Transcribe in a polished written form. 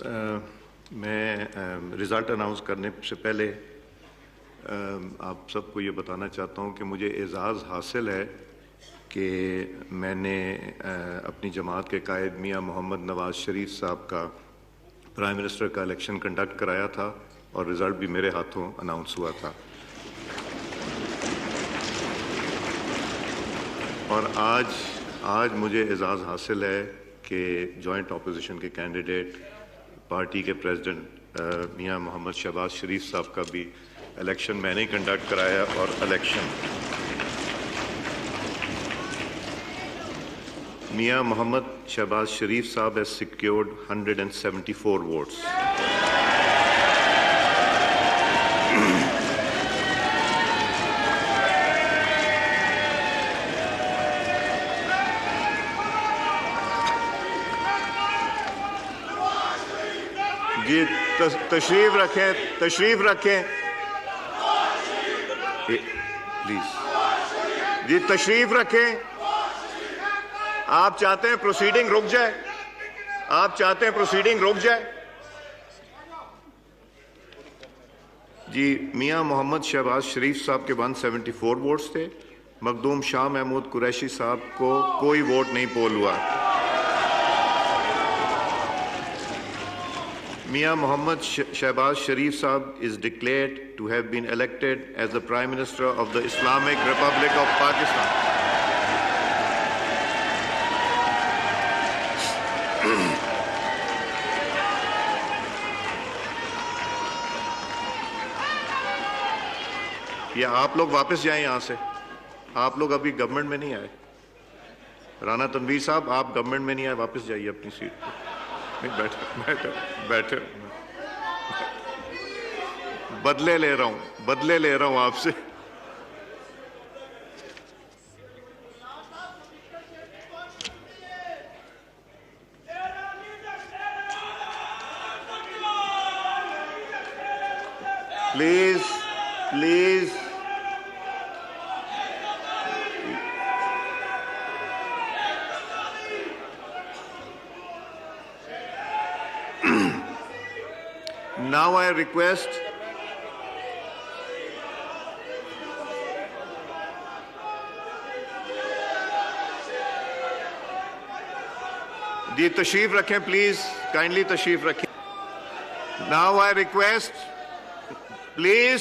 मैं result announce करने से पहले आप सबको ये बताना चाहता हूँ कि मुझे एज़ाज़ हासिल है कि मैंने अपनी जमात के कायद मियाँ मोहम्मद नवाज़ शरीफ साहब का प्राइम मिनिस्टर का इलेक्शन कंडक्ट कराया था और रिज़ल्ट भी मेरे हाथों अनाउंस हुआ था। और आज मुझे एज़ाज़ हासिल है कि जॉइंट अपोजिशन के कैंडिडेट पार्टी के प्रेसिडेंट मियाँ मोहम्मद शहबाज शरीफ साहब का भी इलेक्शन मैंने ही कंडक्ट कराया और इलेक्शन मियाँ मोहम्मद शहबाज शरीफ साहब has secured 174 votes. जी तशरीफ रखें प्लीज। जी तशरीफ रखें। आप चाहते हैं प्रोसीडिंग रुक जाए? आप चाहते हैं प्रोसीडिंग रुक जाए? जी मियाँ मोहम्मद शहबाज शरीफ साहब के 174 वोट्स थे। मखदूम शाह महमूद कुरैशी साहब को कोई वोट नहीं पोल हुआ। Mia Mohammad Shehbaz Sharif Saab is declared to have been elected as the Prime Minister of the Islamic Republic of Pakistan. या आप लोग वापस जाएं यहाँ से। आप लोग अभी गवर्नमेंट में नहीं आए। राना तनवीर साहब, आप गवर्नमेंट में नहीं आए, वापस जाइए अपनी सीट पर। बैठे बदले ले रहा हूं आपसे। प्लीज Now I request जी तशरीफ रखें, प्लीज काइंडली तशरीफ रखें। Now I request please